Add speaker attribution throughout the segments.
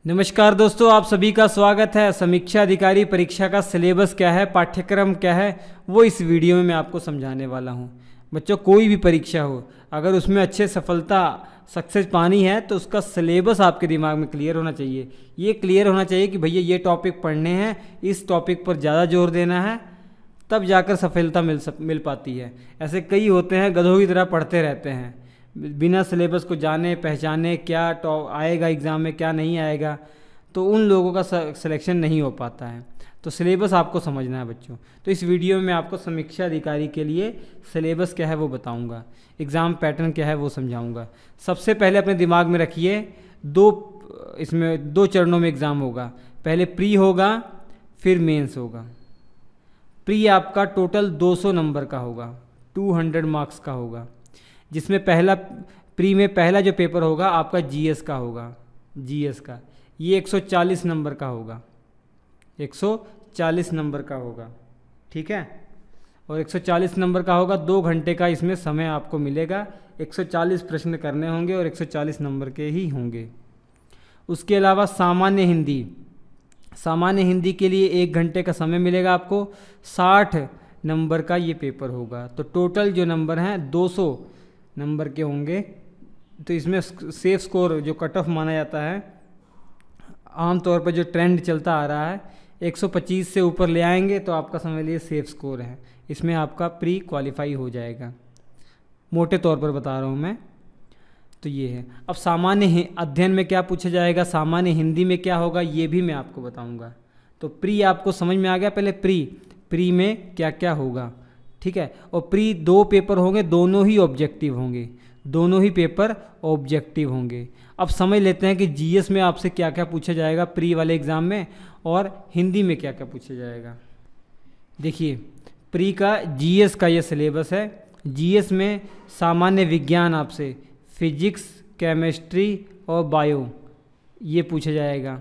Speaker 1: नमस्कार दोस्तों, आप सभी का स्वागत है। समीक्षा अधिकारी परीक्षा का सिलेबस क्या है, पाठ्यक्रम क्या है, वो इस वीडियो में मैं आपको समझाने वाला हूँ। बच्चों, कोई भी परीक्षा हो, अगर उसमें अच्छे सफलता सक्सेस पानी है तो उसका सिलेबस आपके दिमाग में क्लियर होना चाहिए। ये क्लियर होना चाहिए कि भैया ये टॉपिक पढ़ने हैं, इस टॉपिक पर ज़्यादा जोर देना है, तब जाकर सफलता मिल पाती है। ऐसे कई होते हैं, गधों की तरह पढ़ते रहते हैं बिना सिलेबस को जाने पहचाने क्या आएगा एग्ज़ाम में क्या नहीं आएगा, तो उन लोगों का सिलेक्शन नहीं हो पाता है। तो सिलेबस आपको समझना है बच्चों। तो इस वीडियो में मैं आपको समीक्षा अधिकारी के लिए सिलेबस क्या है वो बताऊंगा, एग्ज़ाम पैटर्न क्या है वो समझाऊंगा। सबसे पहले अपने दिमाग में रखिए, इसमें दो चरणों में एग्ज़ाम होगा। पहले प्री होगा, फिर मेंस होगा। प्री आपका टोटल 200 नंबर का होगा, 200 मार्क्स का होगा, जिसमें प्री में पहला जो पेपर होगा आपका जीएस का होगा। जीएस का ये 140 नंबर का होगा, 140 नंबर का होगा, ठीक है। और 140 नंबर का होगा, 2 घंटे का इसमें समय आपको मिलेगा। 140 प्रश्न करने होंगे और 140 नंबर के ही होंगे। उसके अलावा सामान्य हिंदी के लिए 1 घंटे का समय मिलेगा आपको। 60 नंबर का ये पेपर होगा। तो टोटल जो नंबर हैं 200 नंबर के होंगे। तो इसमें सेफ स्कोर जो कट ऑफ माना जाता है, आमतौर पर जो ट्रेंड चलता आ रहा है, 125 से ऊपर ले आएंगे तो आपका समझ लीजिए सेफ स्कोर है, इसमें आपका प्री क्वालिफाई हो जाएगा। मोटे तौर पर बता रहा हूँ मैं। तो ये है। अब सामान्य अध्ययन में क्या पूछा जाएगा, सामान्य हिंदी में क्या होगा, ये भी मैं आपको बताऊँगा। तो प्री आपको समझ में आ गया। पहले प्री में क्या क्या होगा, ठीक है। और प्री 2 पेपर होंगे, दोनों ही ऑब्जेक्टिव होंगे, दोनों ही पेपर ऑब्जेक्टिव होंगे। अब समझ लेते हैं कि जीएस में आपसे क्या क्या पूछा जाएगा प्री वाले एग्ज़ाम में, और हिंदी में क्या क्या पूछा जाएगा। देखिए, प्री का जीएस का ये सिलेबस है। जीएस में सामान्य विज्ञान आपसे फिजिक्स, केमिस्ट्री और बायो ये पूछा जाएगा।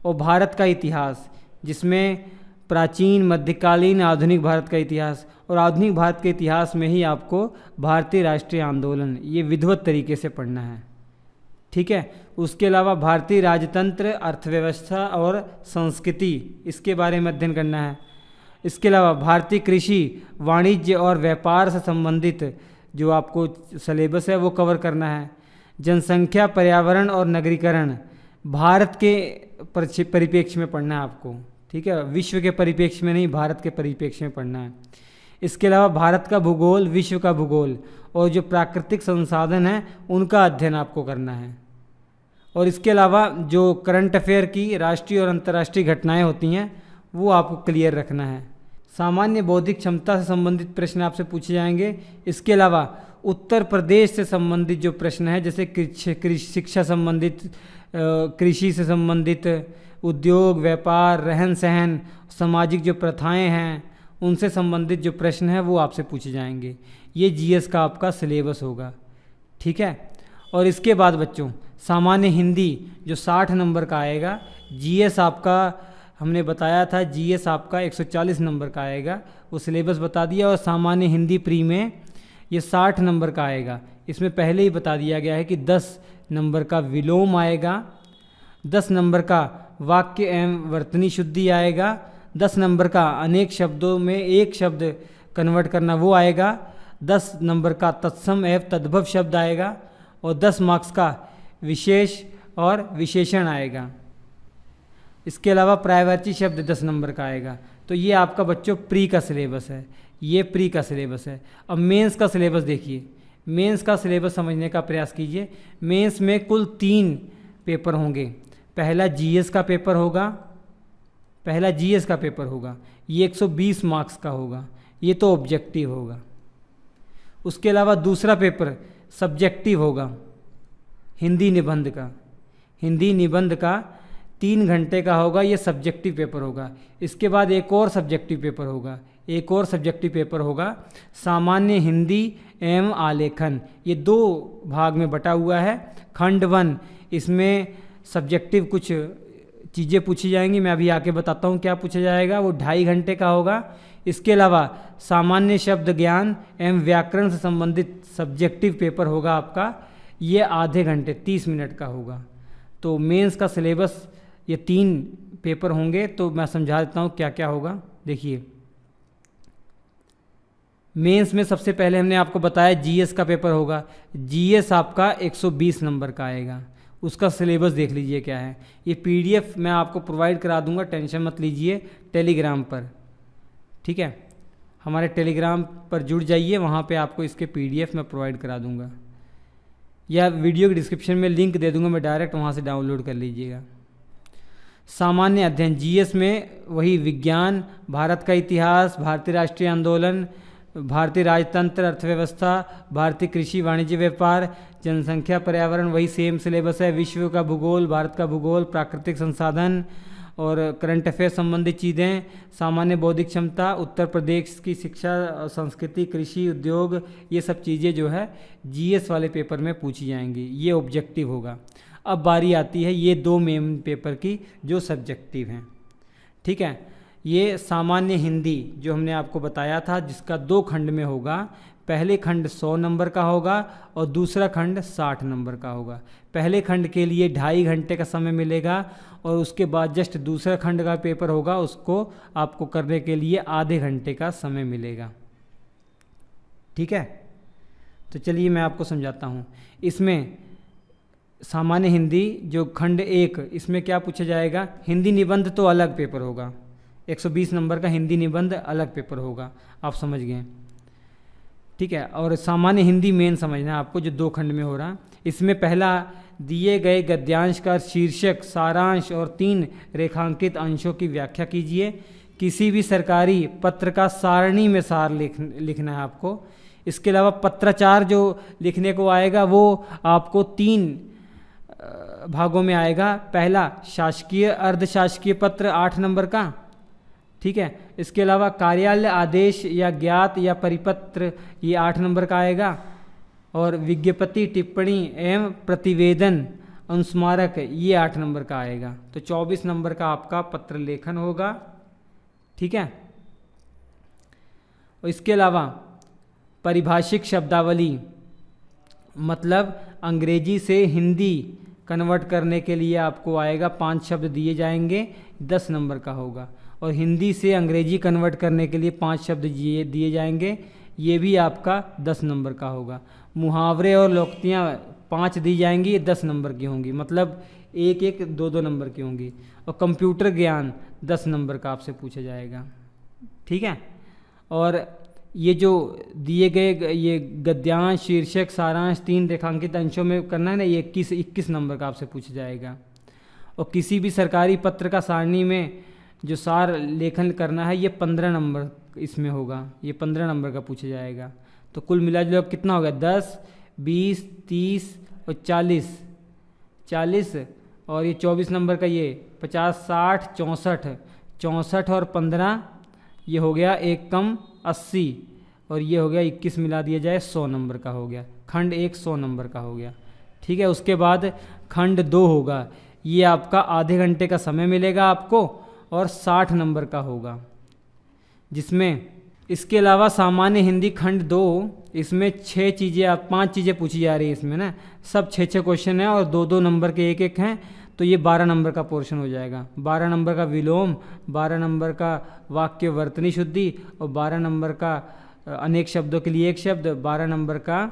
Speaker 1: और भारत का इतिहास, जिसमें प्राचीन, मध्यकालीन, आधुनिक भारत का इतिहास, और आधुनिक भारत के इतिहास में ही आपको भारतीय राष्ट्रीय आंदोलन ये विधिवत तरीके से पढ़ना है, ठीक है। उसके अलावा भारतीय राजतंत्र, अर्थव्यवस्था और संस्कृति, इसके बारे में अध्ययन करना है। इसके अलावा भारतीय कृषि, वाणिज्य और व्यापार से संबंधित जो आपको सिलेबस है वो कवर करना है। जनसंख्या, पर्यावरण और नगरीकरण भारत के परिप्रेक्ष्य में पढ़ना है आपको, ठीक है। विश्व के परिप्रेक्ष्य में नहीं, भारत के परिप्रेक्ष्य में पढ़ना है। इसके अलावा भारत का भूगोल, विश्व का भूगोल और जो प्राकृतिक संसाधन हैं उनका अध्ययन आपको करना है। और इसके अलावा जो करंट अफेयर की राष्ट्रीय और अंतर्राष्ट्रीय घटनाएं होती हैं वो आपको क्लियर रखना है। सामान्य बौद्धिक क्षमता से संबंधित प्रश्न आपसे पूछे जाएंगे। इसके अलावा उत्तर प्रदेश से संबंधित जो प्रश्न है, जैसे शिक्षा संबंधित, कृषि से संबंधित, उद्योग, व्यापार, रहन सहन, सामाजिक जो प्रथाएं हैं उनसे संबंधित जो प्रश्न हैं वो आपसे पूछे जाएंगे। ये जीएस का आपका सिलेबस होगा, ठीक है। और इसके बाद बच्चों, सामान्य हिंदी जो 60 नंबर का आएगा। जीएस आपका हमने बताया था, जीएस आपका 140 नंबर का आएगा, वो सिलेबस बता दिया। और सामान्य हिंदी प्री में ये 60 नंबर का आएगा। इसमें पहले ही बता दिया गया है कि 10 नंबर का विलोम आएगा, 10 नंबर का वाक्य एवं वर्तनी शुद्धि आएगा, 10 नंबर का अनेक शब्दों में एक शब्द कन्वर्ट करना वो आएगा, 10 नंबर का तत्सम एवं तद्भव शब्द आएगा, और 10 मार्क्स का विशेष और विशेषण आएगा। इसके अलावा पर्यायवाची शब्द 10 नंबर का आएगा। तो ये आपका बच्चों प्री का सिलेबस है, ये प्री का सिलेबस है। अब मेंस का सिलेबस देखिए, मेंस का सिलेबस समझने का प्रयास कीजिए। मेंस में कुल 3 पेपर होंगे। पहला जीएस का पेपर होगा, ये 120 मार्क्स का होगा, ये तो ऑब्जेक्टिव होगा। उसके अलावा दूसरा पेपर सब्जेक्टिव होगा, हिंदी निबंध का 3 घंटे का होगा, ये सब्जेक्टिव पेपर होगा। इसके बाद एक और सब्जेक्टिव पेपर होगा, सामान्य हिंदी एवं आलेखन। ये 2 भाग में बटा हुआ है। खंड 1, इसमें सब्जेक्टिव कुछ चीज़ें पूछी जाएंगी, मैं अभी आके बताता हूँ क्या पूछा जाएगा, वो 2.5 घंटे का होगा। इसके अलावा सामान्य शब्द ज्ञान एवं व्याकरण से संबंधित सब्जेक्टिव पेपर होगा आपका, ये आधे घंटे 30 मिनट का होगा। तो मेंस का सिलेबस ये 3 पेपर होंगे, तो मैं समझा देता हूँ क्या क्या होगा। देखिए, मेंस में सबसे पहले हमने आपको बताया जीएस का पेपर होगा। जीएस आपका 120 नंबर का आएगा। उसका सिलेबस देख लीजिए क्या है। ये पीडीएफ मैं आपको प्रोवाइड करा दूंगा, टेंशन मत लीजिए, टेलीग्राम पर, ठीक है। हमारे टेलीग्राम पर जुड़ जाइए, वहाँ पे आपको इसके पीडीएफ मैं प्रोवाइड करा दूंगा, या वीडियो के डिस्क्रिप्शन में लिंक दे दूंगा मैं, डायरेक्ट वहाँ से डाउनलोड कर लीजिएगा। सामान्य अध्ययन जीएस में वही विज्ञान, भारत का इतिहास, भारतीय राष्ट्रीय आंदोलन, भारतीय राजतंत्र, अर्थव्यवस्था, भारतीय कृषि, वाणिज्य, व्यापार, जनसंख्या, पर्यावरण, वही सेम सिलेबस है। विश्व का भूगोल, भारत का भूगोल, प्राकृतिक संसाधन और करंट अफेयर संबंधित चीज़ें, सामान्य बौद्धिक क्षमता, उत्तर प्रदेश की शिक्षा, संस्कृति, कृषि, उद्योग, ये सब चीज़ें जो है जीएस वाले पेपर में पूछी जाएंगी। ये ऑब्जेक्टिव होगा। अब बारी आती है ये 2 मेन पेपर की जो सब्जेक्टिव हैं, ठीक है। ये सामान्य हिंदी जो हमने आपको बताया था, जिसका 2 खंड में होगा। पहले खंड 100 नंबर का होगा और दूसरा खंड 60 नंबर का होगा। पहले खंड के लिए 2.5 घंटे का समय मिलेगा और उसके बाद जस्ट दूसरा खंड का पेपर होगा, उसको आपको करने के लिए आधे घंटे का समय मिलेगा, ठीक है। तो चलिए मैं आपको समझाता हूँ। इसमें सामान्य हिंदी जो खंड 1, इसमें क्या पूछा जाएगा, हिंदी निबंध तो अलग पेपर होगा, 120 नंबर का हिंदी निबंध अलग पेपर होगा, आप समझ गए, ठीक है। और सामान्य हिंदी मेन समझना है आपको, जो 2 खंड में हो रहा। इसमें पहला, दिए गए गद्यांश का शीर्षक, सारांश और 3 रेखांकित अंशों की व्याख्या कीजिए। किसी भी सरकारी पत्र का सारणी में सार लिखना है आपको। इसके अलावा पत्राचार जो लिखने को आएगा वो आपको 3 भागों में आएगा। पहला, शासकीय अर्धशासकीय पत्र 8 नंबर का, ठीक है। इसके अलावा कार्यालय आदेश या ज्ञात या परिपत्र, ये 8 नंबर का आएगा। और विज्ञप्ति, टिप्पणी एवं प्रतिवेदन, अनुस्मारक, ये 8 नंबर का आएगा। तो 24 नंबर का आपका पत्र लेखन होगा, ठीक है। और इसके अलावा परिभाषिक शब्दावली, मतलब अंग्रेजी से हिंदी कन्वर्ट करने के लिए आपको आएगा, 5 शब्द दिए जाएंगे, 10 नंबर का होगा। और हिंदी से अंग्रेजी कन्वर्ट करने के लिए 5 शब्द दिए जाएंगे, ये भी आपका 10 नंबर का होगा। मुहावरे और लोकोक्तियाँ 5 दी जाएंगी, ये 10 नंबर की होंगी, मतलब 1-1, 2-2 नंबर की होंगी। और कंप्यूटर ज्ञान 10 नंबर का आपसे पूछा जाएगा, ठीक है। और ये जो दिए गए ये गद्यांश, शीर्षक, सारांश 3 रेखांकित अंशों में करना है ना, ये 21 नंबर का आपसे पूछा जाएगा। और किसी भी सरकारी पत्र का सारणी में जो सार लेखन करना है, ये 15 नंबर इसमें होगा, ये 15 नंबर का पूछा जाएगा। तो कुल मिला जुला कितना होगा, 10, 20, 30 और 40 और ये 24 नंबर का, ये 50, 60, 64 और 15, ये हो गया 1 कम 80 और ये हो गया 21 मिला दिया जाए 100 नंबर का हो गया। खंड 1 100 नंबर का हो गया, ठीक है। उसके बाद खंड 2 होगा, ये आपका आधे घंटे का समय मिलेगा आपको और 60 नंबर का होगा, जिसमें इसके अलावा सामान्य हिंदी खंड 2, इसमें 5 चीज़ें पूछी जा रही है इसमें ना, सब 6 क्वेश्चन हैं और 2-2 नंबर के 1-1 हैं, तो ये 12 नंबर का पोर्शन हो जाएगा। 12 नंबर का विलोम, 12 नंबर का वाक्य वर्तनी शुद्धि और 12 नंबर का अनेक शब्दों के लिए 1 शब्द, 12 नंबर का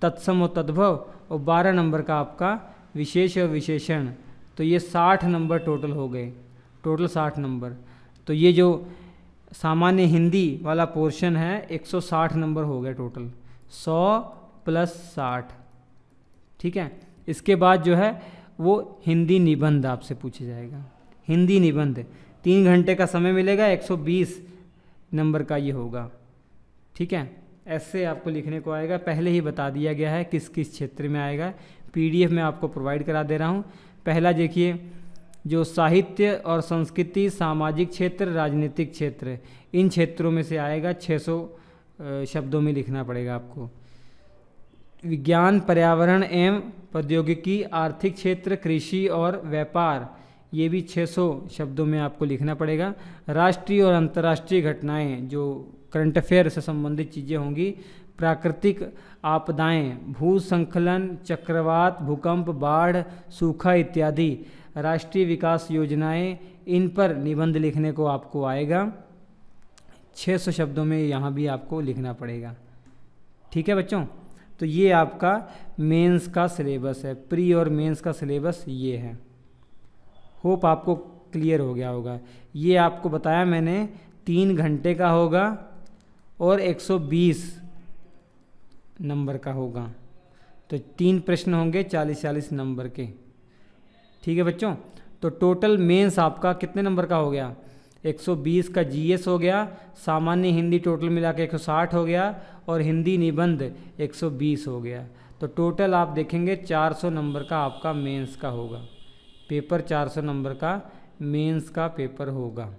Speaker 1: तत्सम और तद्भव और 12 नंबर का आपका विशेष और विशेषण। तो ये 60 नंबर टोटल हो गए, टोटल 60 नंबर। तो ये जो सामान्य हिंदी वाला पोर्शन है 160 नंबर हो गया टोटल, 100 + 60, ठीक है। इसके बाद जो है वो हिंदी निबंध आपसे पूछा जाएगा। हिंदी निबंध 3 घंटे का समय मिलेगा, 120 नंबर का ये होगा, ठीक है। ऐसे आपको लिखने को आएगा, पहले ही बता दिया गया है किस किस क्षेत्र में आएगा, पीडीएफ में आपको प्रोवाइड करा दे रहा हूँ। पहला देखिए, जो साहित्य और संस्कृति, सामाजिक क्षेत्र, राजनीतिक क्षेत्र, इन क्षेत्रों में से आएगा, 600 शब्दों में लिखना पड़ेगा आपको। विज्ञान, पर्यावरण एवं प्रौद्योगिकी, आर्थिक क्षेत्र, कृषि और व्यापार, ये भी 600 शब्दों में आपको लिखना पड़ेगा। राष्ट्रीय और अंतर्राष्ट्रीय घटनाएं, जो करंट अफेयर से संबंधित चीज़ें होंगी, प्राकृतिक आपदाएं, भूस्खलन, चक्रवात, भूकंप, बाढ़, सूखा इत्यादि, राष्ट्रीय विकास योजनाएं, इन पर निबंध लिखने को आपको आएगा। 600 शब्दों में यहाँ भी आपको लिखना पड़ेगा। ठीक है बच्चों, तो ये आपका मेंस का सिलेबस है, प्री और मेंस का सिलेबस ये है। होप आपको क्लियर हो गया होगा। ये आपको बताया मैंने 3 घंटे का होगा और 120 नंबर का होगा, तो 3 प्रश्न होंगे 40-40 नंबर के। ठीक है बच्चों, तो टोटल मेंस आपका कितने नंबर का हो गया? 120 का जीएस हो गया, सामान्य हिंदी टोटल मिला के 160 हो गया और हिंदी निबंध 120 हो गया। तो टोटल आप देखेंगे 400 नंबर का आपका मेंस का होगा पेपर, 400 नंबर का मेंस का पेपर होगा।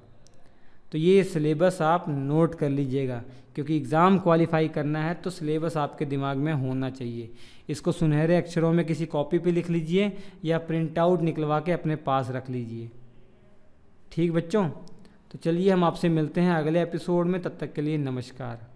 Speaker 1: तो ये सिलेबस आप नोट कर लीजिएगा, क्योंकि एग्ज़ाम क्वालिफाई करना है तो सिलेबस आपके दिमाग में होना चाहिए। इसको सुनहरे अक्षरों में किसी कॉपी पे लिख लीजिए या प्रिंट आउट निकलवा के अपने पास रख लीजिए। ठीक बच्चों, तो चलिए हम आपसे मिलते हैं अगले एपिसोड में, तब तक के लिए नमस्कार।